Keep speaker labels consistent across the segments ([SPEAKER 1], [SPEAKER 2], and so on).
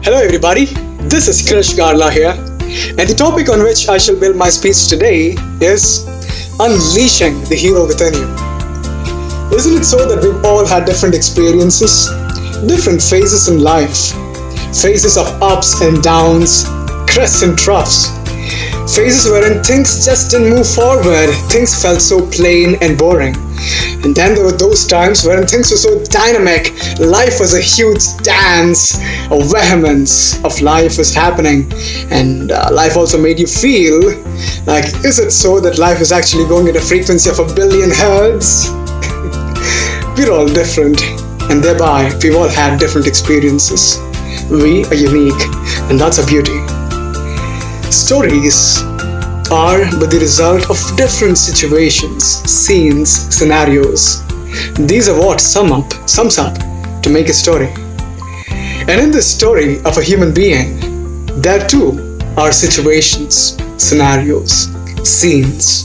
[SPEAKER 1] Hello everybody, this is Krrish Garla here, and the topic on which I shall build my speech today is unleashing the hero within you. Isn't it so that we've all had different experiences, different phases in life, phases of ups and downs, crests and troughs, phases wherein things just didn't move forward, things felt so plain and boring. And then there were those times when things were so dynamic, life was a huge dance, a vehemence of life was happening, and life also made you feel like, is it so that life is actually going at a frequency of 1 billion hertz? We're all different, and thereby we've all had different experiences. We are unique, and that's our beauty. Stories are but the result of different situations, scenes, scenarios. These are what sums up to make a story. And in this story of a human being, there too are situations, scenarios, scenes.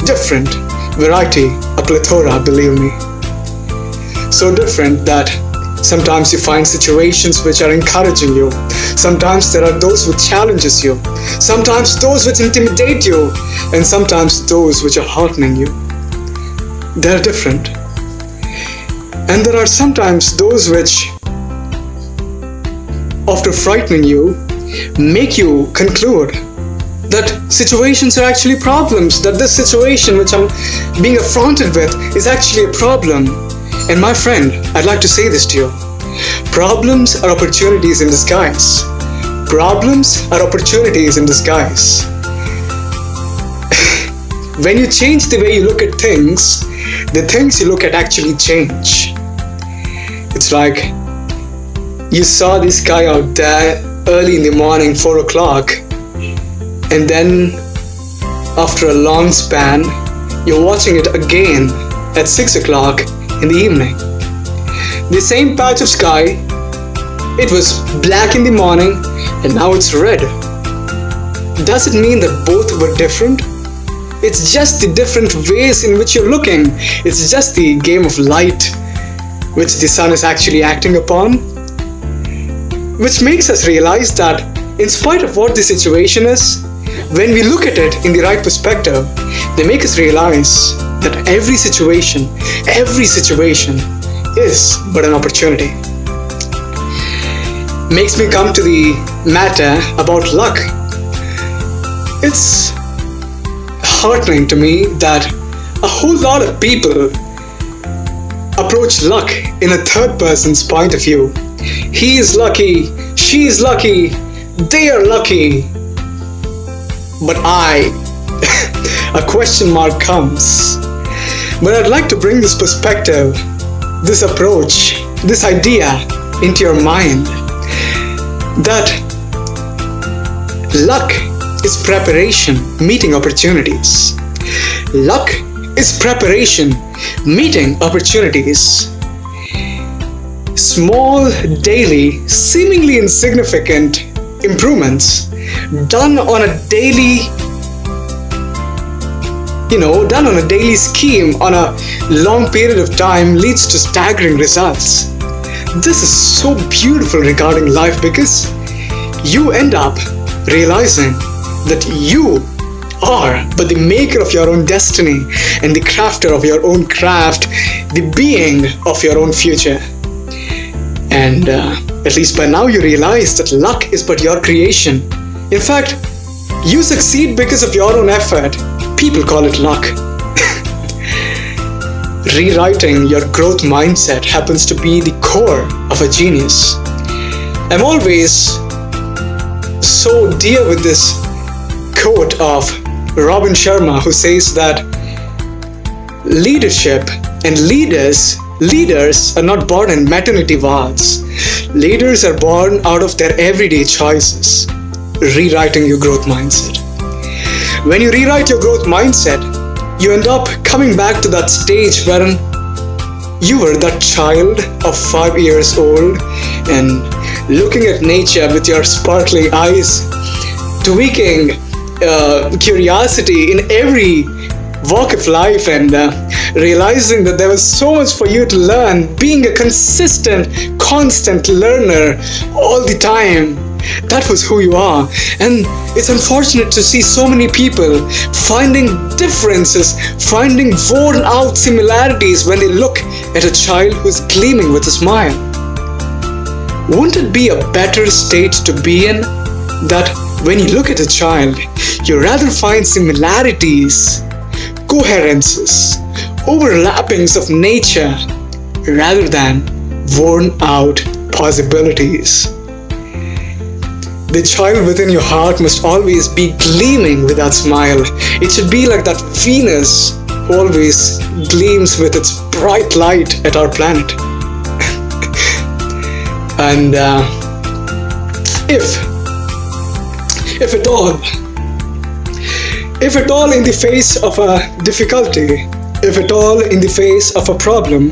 [SPEAKER 1] Different, variety, a plethora, believe me. So different that sometimes you find situations which are encouraging you. Sometimes there are those which challenges you. Sometimes those which intimidate you. And sometimes those which are heartening you. They're different. And there are sometimes those which, after frightening you, make you conclude that situations are actually problems, that this situation which I'm being affronted with is actually a problem. And my friend, I'd like to say this to you. Problems are opportunities in disguise. Problems are opportunities in disguise. When you change the way you look at things, the things you look at actually change. It's like you saw this guy out there early in the morning, 4 o'clock, and then after a long span, you're watching it again at 6 o'clock in the evening. The same patch of sky, it was black in the morning and now it's red. Does it mean that both were different? It's just the different ways in which you're looking. It's just the game of light which the sun is actually acting upon, which makes us realize that in spite of what the situation is, when we look at it in the right perspective, they make us realize that every situation is but an opportunity. Makes me come to the matter about luck. It's heartening to me that a whole lot of people approach luck in a third person's point of view. He is lucky, she is lucky, they are lucky. But a question mark comes. But I'd like to bring this perspective, this approach, this idea into your mind, that luck is preparation meeting opportunities. Luck is preparation meeting opportunities. Small, daily, seemingly insignificant improvements done on a daily scheme on a long period of time leads to staggering results. This is so beautiful regarding life because you end up realizing that you are but the maker of your own destiny and the crafter of your own craft, the being of your own future. And at least by now you realize that luck is but your creation. In fact, you succeed because of your own effort. People call it luck. Rewriting your growth mindset happens to be the core of a genius. I'm always so dear with this quote of Robin Sharma, who says that leadership and leaders are not born in maternity wards. Leaders are born out of their everyday choices. Rewriting your growth mindset. When you rewrite your growth mindset, you end up coming back to that stage wherein you were that child of 5 years old and looking at nature with your sparkling eyes, tweaking curiosity in every walk of life and realizing that there was so much for you to learn, being a consistent, constant learner all the time. That was who you are. And it's unfortunate to see so many people finding differences, finding worn out similarities when they look at a child who's gleaming with a smile. Wouldn't it be a better state to be in? That when you look at a child, you rather find similarities, coherences, overlappings of nature, rather than worn out possibilities. The child within your heart must always be gleaming with that smile. It should be like that Venus who always gleams with its bright light at our planet. And if at all in the face of a difficulty, if at all in the face of a problem,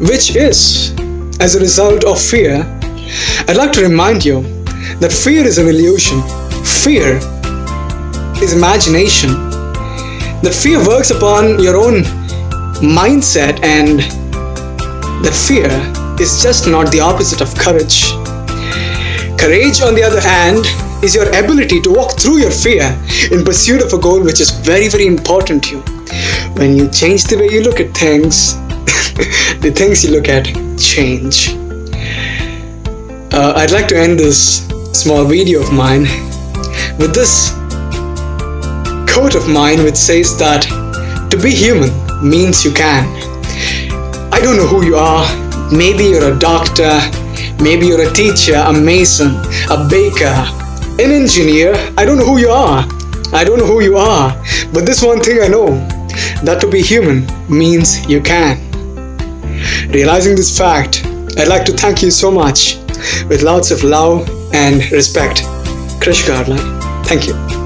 [SPEAKER 1] which is as a result of fear, I'd like to remind you that fear is an illusion. Fear is imagination. That fear works upon your own mindset, and that fear is just not the opposite of courage. Courage, on the other hand, is your ability to walk through your fear in pursuit of a goal which is very, very important to you. When you change the way you look at things, the things you look at change. I'd like to end this small video of mine with this quote of mine, which says that to be human means you can. I don't know who you are. Maybe you're a doctor, maybe you're a teacher, a mason, a baker, an engineer. I don't know who you are. But this one thing I know, that to be human means you can. Realizing this fact, I'd like to thank you so much with lots of love and respect. Krrish Garla. Thank you.